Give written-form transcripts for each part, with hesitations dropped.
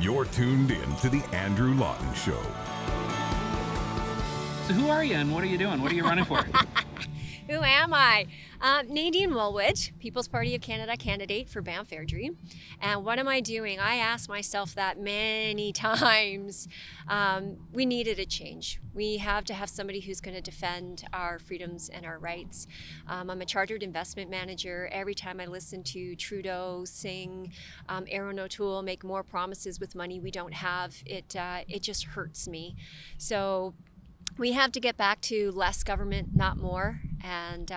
You're tuned in to the Andrew Lawton Show. So who are you and what are you doing? What are you running for? Who am I? Nadine Wellwood, People's Party of Canada candidate for Banff Airdrie. And what am I doing? I asked myself that many times. We needed a change. We have to have somebody who's going to defend our freedoms and our rights. I'm a chartered investment manager. Every time I listen to Trudeau sing, Aaron O'Toole make more promises with money we don't have, it just hurts me. So we have to get back to less government, not more, and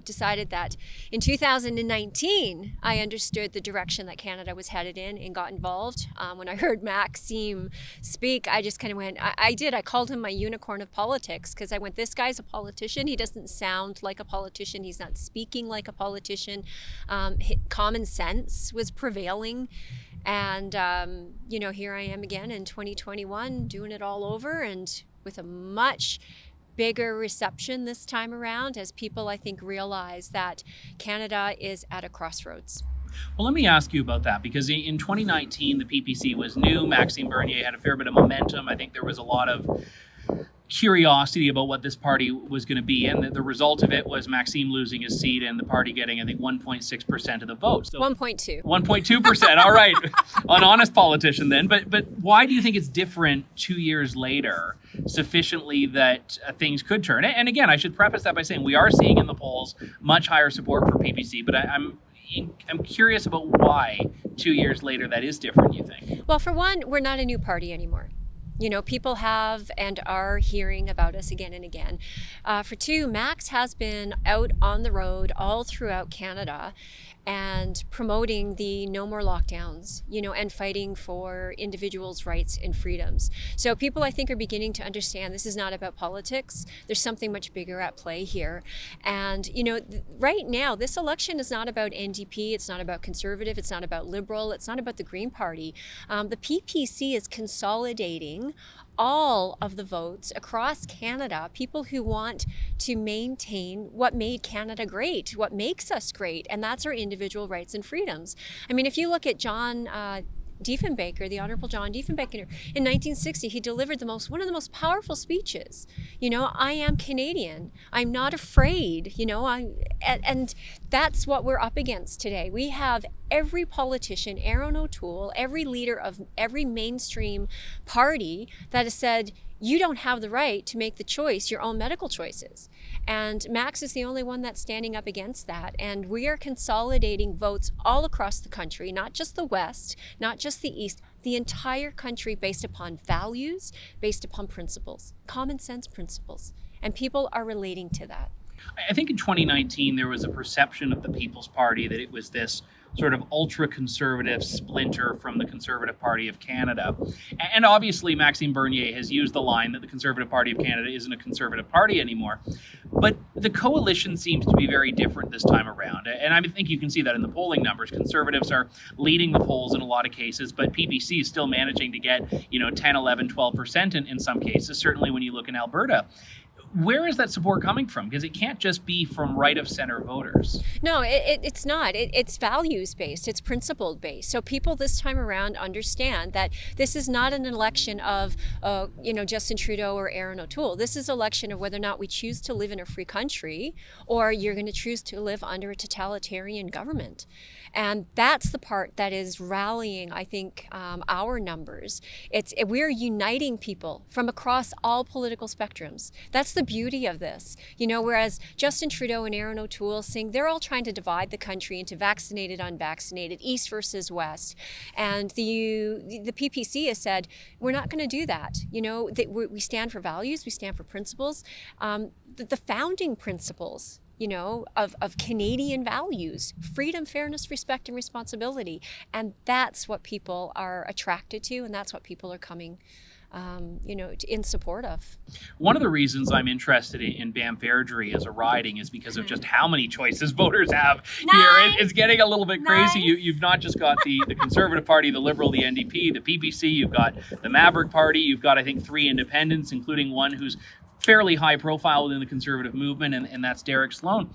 decided that in 2019 I understood the direction that Canada was headed in and got involved. When I heard Maxime speak, I just kind of went, I called him my unicorn of politics, because I went, this guy's a politician. He doesn't sound like a politician. He's not speaking like a politician. Common sense was prevailing. And, here I am again in 2021 doing it all over, and with a much bigger reception this time around, as people, I think, realize that Canada is at a crossroads. Well, let me ask you about that, because in 2019, the PPC was new. Maxime Bernier had a fair bit of momentum. I think there was a lot of curiosity about what this party was going to be, and the result of it was Maxime losing his seat and the party getting, I think, 1.6% of the vote. So 1.2%. All right, an honest politician then. But why do you think it's different 2 years later, sufficiently that things could turn? And again, I should preface that by saying we are seeing in the polls much higher support for PPC, but I'm curious about why 2 years later that is different, you think? Well, for one, we're not a new party anymore. People have and are hearing about us again and again. For two, Max has been out on the road all throughout Canada and promoting the no more lockdowns, and fighting for individuals' rights and freedoms. So people, I think, are beginning to understand this is not about politics. There's something much bigger at play here. And, right now, this election is not about NDP. It's not about Conservative. It's not about Liberal. It's not about the Green Party. The PPC is consolidating all of the votes across Canada, people who want to maintain what made Canada great, what makes us great, and that's our individual rights and freedoms. I mean, if you look at John Diefenbaker, the Honorable John Diefenbaker, in 1960, he delivered one of the most powerful speeches. I am Canadian. I'm not afraid. And that's what we're up against today. We have every politician, Aaron O'Toole, every leader of every mainstream party that has said, you don't have the right to make the choice, your own medical choices. And Max is the only one that's standing up against that. And we are consolidating votes all across the country, not just the West, not just the East, the entire country, based upon values, based upon principles, common sense principles. And people are relating to that. I think in 2019, there was a perception of the People's Party that it was this sort of ultra-conservative splinter from the Conservative Party of Canada. And obviously, Maxime Bernier has used the line that the Conservative Party of Canada isn't a conservative party anymore. But the coalition seems to be very different this time around. And I think you can see that in the polling numbers. Conservatives are leading the polls in a lot of cases, but PPC is still managing to get, 10, 11, 12% in some cases, certainly when you look in Alberta. Where is that support coming from? Because it can't just be from right-of-center voters. No, it's not. It's values-based. It's principle-based. So people this time around understand that this is not an election of, Justin Trudeau or Aaron O'Toole. This is an election of whether or not we choose to live in a free country, or you're going to choose to live under a totalitarian government. And that's the part that is rallying, I think, our numbers. We're uniting people from across all political spectrums. That's the beauty of this. Whereas Justin Trudeau and Aaron O'Toole saying they're all trying to divide the country into vaccinated, unvaccinated, East versus West. And the PPC has said, we're not going to do that. We stand for values, we stand for principles. The founding principles of Canadian values, freedom, fairness, respect, and responsibility. And that's what people are attracted to, and that's what people are coming in support of. One of the reasons I'm interested in Banff Airdrie as a riding is because of just how many choices voters have here. It's getting a little bit crazy. You've not just got the Conservative Party, the Liberal, the NDP, the PPC, you've got the Maverick Party, you've got, I think, 3 independents, including one who's fairly high profile within the Conservative movement, and that's Derek Sloan.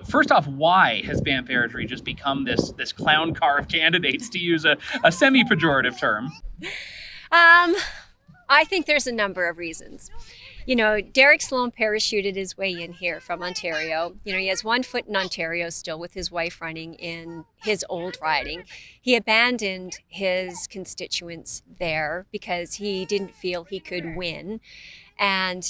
First off, why has Banff Airdrie just become this clown car of candidates, to use a semi-pejorative term? I think there's a number of reasons. Derek Sloan parachuted his way in here from Ontario. He has one foot in Ontario still with his wife running in his old riding. He abandoned his constituents there because he didn't feel he could win. And,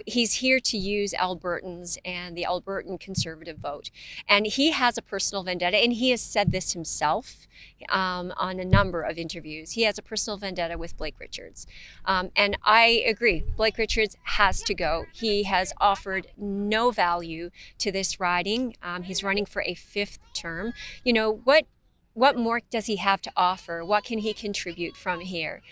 he's here to use Albertans and the Albertan Conservative vote. And he has a personal vendetta, and he has said this himself on a number of interviews. He has a personal vendetta with Blake Richards. And I agree, Blake Richards has to go. He has offered no value to this riding. He's running for a 5th term. What more does he have to offer? What can he contribute from here?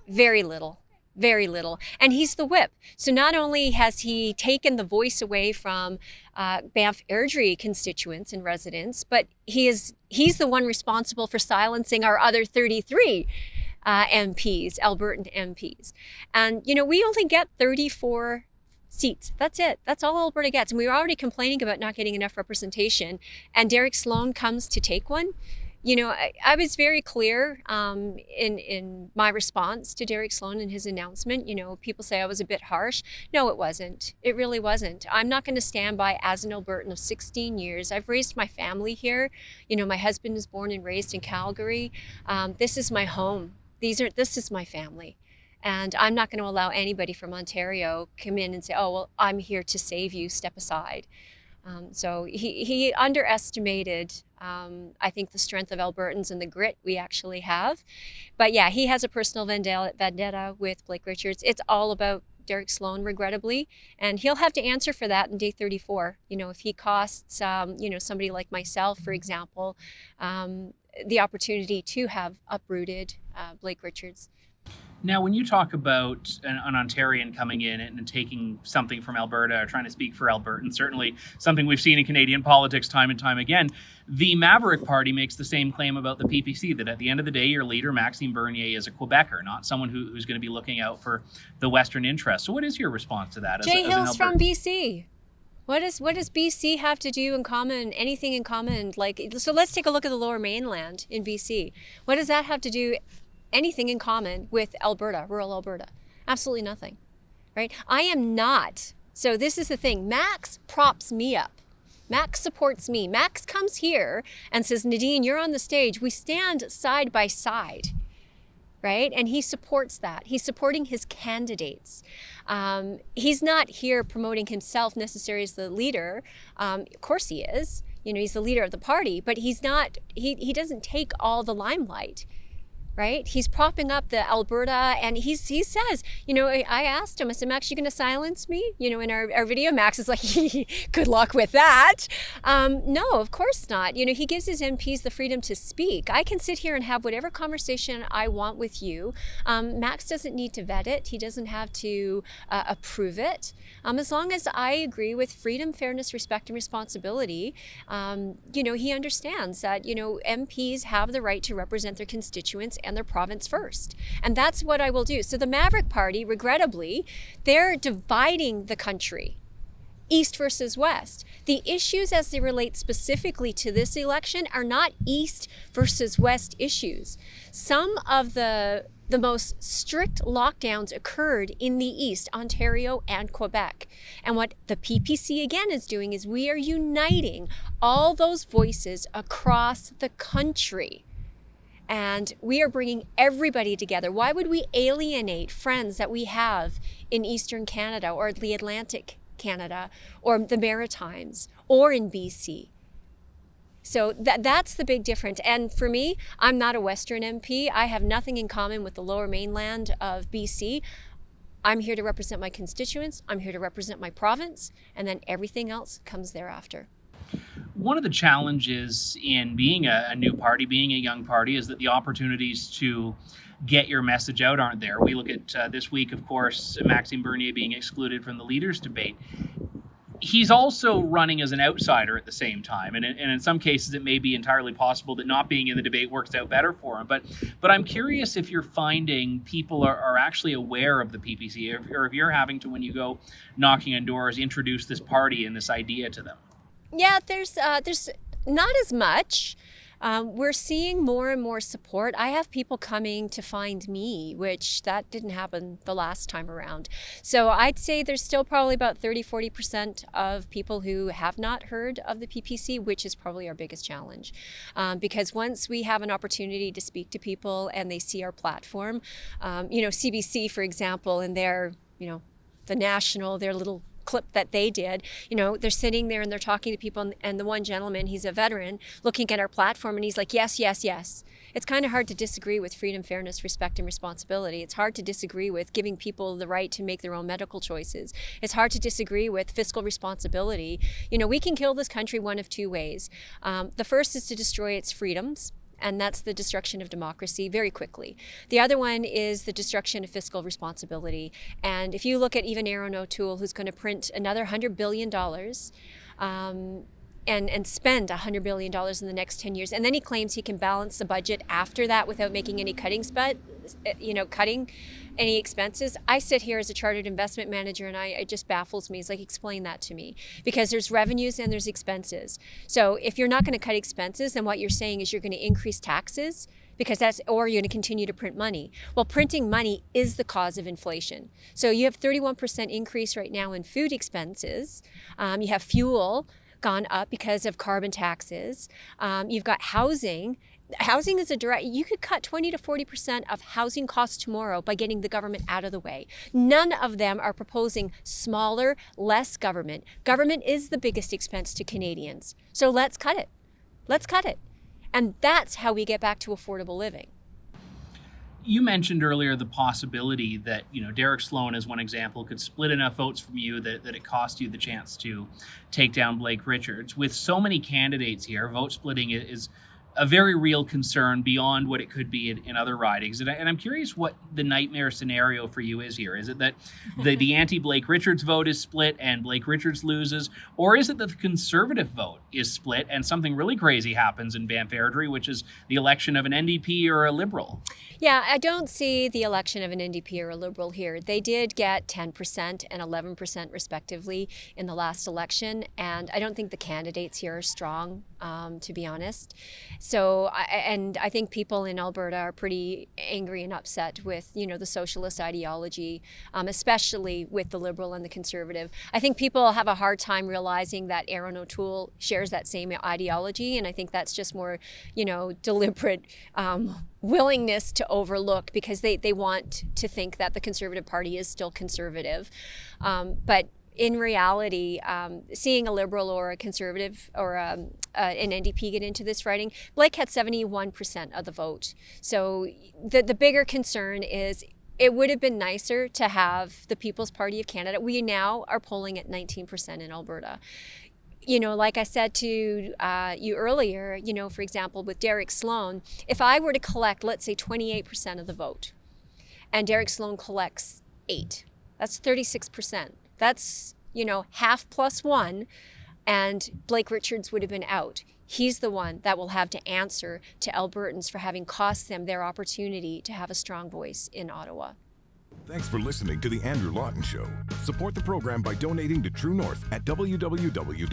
Very little. Very little. And he's the whip. So not only has he taken the voice away from Banff Airdrie constituents and residents, but he's the one responsible for silencing our other 33 MPs, Albertan MPs. And, we only get 34 seats. That's it. That's all Alberta gets. And we were already complaining about not getting enough representation. And Derek Sloan comes to take one. I was very clear in my response to Derek Sloan and his announcement. People say I was a bit harsh. No, it wasn't. It really wasn't. I'm not going to stand by as an Albertan of 16 years. I've raised my family here. My husband is born and raised in Calgary. This is my home. This is my family. And I'm not going to allow anybody from Ontario come in and say, oh, well, I'm here to save you, step aside. So he underestimated, I think, the strength of Albertans and the grit we actually have. But yeah, he has a personal vendetta with Blake Richards. It's all about Derek Sloan, regrettably, and he'll have to answer for that in day 34. If he costs, somebody like myself, for example, the opportunity to have uprooted Blake Richards. Now, when you talk about an Ontarian coming in and taking something from Alberta, or trying to speak for Albertans, certainly something we've seen in Canadian politics time and time again, the Maverick Party makes the same claim about the PPC, that at the end of the day, your leader, Maxime Bernier, is a Quebecer, not someone who's going to be looking out for the Western interests. So what is your response to that? Jay Hill's from BC. What does BC have to do in common, anything in common? So let's take a look at the Lower Mainland in BC. What does that have to do anything in common with Alberta, rural Alberta? Absolutely nothing, right? I am not. So this is the thing. Max props me up. Max supports me. Max comes here and says, Nadine, you're on the stage. We stand side by side, right? And he supports that. He's supporting his candidates. He's not here promoting himself necessarily as the leader. Of course he is. He's the leader of the party, but he's not. He doesn't take all the limelight. Right? He's propping up the Alberta, and he says, I asked him, I said, Max, you going to silence me? In our video, Max is like, good luck with that. No, of course not. He gives his MPs the freedom to speak. I can sit here and have whatever conversation I want with you. Max doesn't need to vet it. He doesn't have to approve it. As long as I agree with freedom, fairness, respect, and responsibility, he understands that, MPs have the right to represent their constituents and their province first. And that's what I will do. So the Maverick Party, regrettably, they're dividing the country, East versus West. The issues as they relate specifically to this election are not East versus West issues. Some of the most strict lockdowns occurred in the East, Ontario and Quebec. And what the PPC again is doing is we are uniting all those voices across the country. And we are bringing everybody together. Why would we alienate friends that we have in Eastern Canada or the Atlantic Canada or the Maritimes or in BC? So that's the big difference. And for me, I'm not a Western MP. I have nothing in common with the Lower Mainland of BC. I'm here to represent my constituents. I'm here to represent my province. And then everything else comes thereafter. One of the challenges in being a new party, being a young party, is that the opportunities to get your message out aren't there. We look at this week, of course, Maxime Bernier being excluded from the leaders' debate. he's also running as an outsider at the same time, and in some cases it may be entirely possible that not being in the debate works out better for him. But I'm curious if you're finding people are actually aware of the PPC, or if you're having to, when you go knocking on doors, introduce this party and this idea to them. Yeah, there's not as much. We're seeing more and more support. I have people coming to find me, which that didn't happen the last time around. So I'd say there's still probably about 30-40% of people who have not heard of the PPC, which is probably our biggest challenge. Because once we have an opportunity to speak to people and they see our platform, CBC, for example, and their little clip that they did, they're sitting there and they're talking to people, and the one gentleman, he's a veteran, looking at our platform, and he's like, yes, yes, yes. It's kind of hard to disagree with freedom, fairness, respect, and responsibility. It's hard to disagree with giving people the right to make their own medical choices. It's hard to disagree with fiscal responsibility. We can kill this country one of two ways. The first is to destroy its freedoms, and that's the destruction of democracy very quickly. The other one is the destruction of fiscal responsibility. And if you look at even Aaron O'Toole, who's going to print another $100 billion and spend $100 billion in the next 10 years, and then he claims he can balance the budget after that without making any cutting any expenses. I sit here as a chartered investment manager, and it just baffles me. It's like, explain that to me, because there's revenues and there's expenses. So if you're not going to cut expenses, then what you're saying is you're going to increase taxes, or you're going to continue to print money. Well, printing money is the cause of inflation. So you have 31% increase right now in food expenses. You have fuel gone up because of carbon taxes. You've got housing. Housing is you could cut 20 to 40% of housing costs tomorrow by getting the government out of the way. None of them are proposing smaller, less government. Government is the biggest expense to Canadians. So let's cut it. Let's cut it. And that's how we get back to affordable living. You mentioned earlier the possibility that, Derek Sloan, as one example, could split enough votes from you that it cost you the chance to take down Blake Richards. With so many candidates here, vote splitting is a very real concern beyond what it could be in other ridings. And I'm curious what the nightmare scenario for you is here. Is it that the anti-Blake Richards vote is split and Blake Richards loses? Or is it that the Conservative vote is split and something really crazy happens in Banff Airdrie, which is the election of an NDP or a Liberal? Yeah, I don't see the election of an NDP or a Liberal here. They did get 10% and 11% respectively in the last election, and I don't think the candidates here are strong, to be honest. So, I think people in Alberta are pretty angry and upset with, the socialist ideology, especially with the Liberal and the Conservative. I think people have a hard time realizing that Aaron O'Toole shares that same ideology, and I think that's just more, deliberate willingness to overlook, because they want to think that the Conservative Party is still conservative. But in reality, seeing a Liberal or a Conservative or an NDP get into this riding, Blake had 71% of the vote. So the bigger concern is, it would have been nicer to have the People's Party of Canada. We now are polling at 19% in Alberta. Like I said to you earlier, for example, with Derek Sloan, if I were to collect, let's say, 28% of the vote, and Derek Sloan collects 8, that's 36%. That's, half plus 1, and Blake Richards would have been out. He's the one that will have to answer to Albertans for having cost them their opportunity to have a strong voice in Ottawa. Thanks for listening to The Andrew Lawton Show. Support the program by donating to True North at www.tnc.news.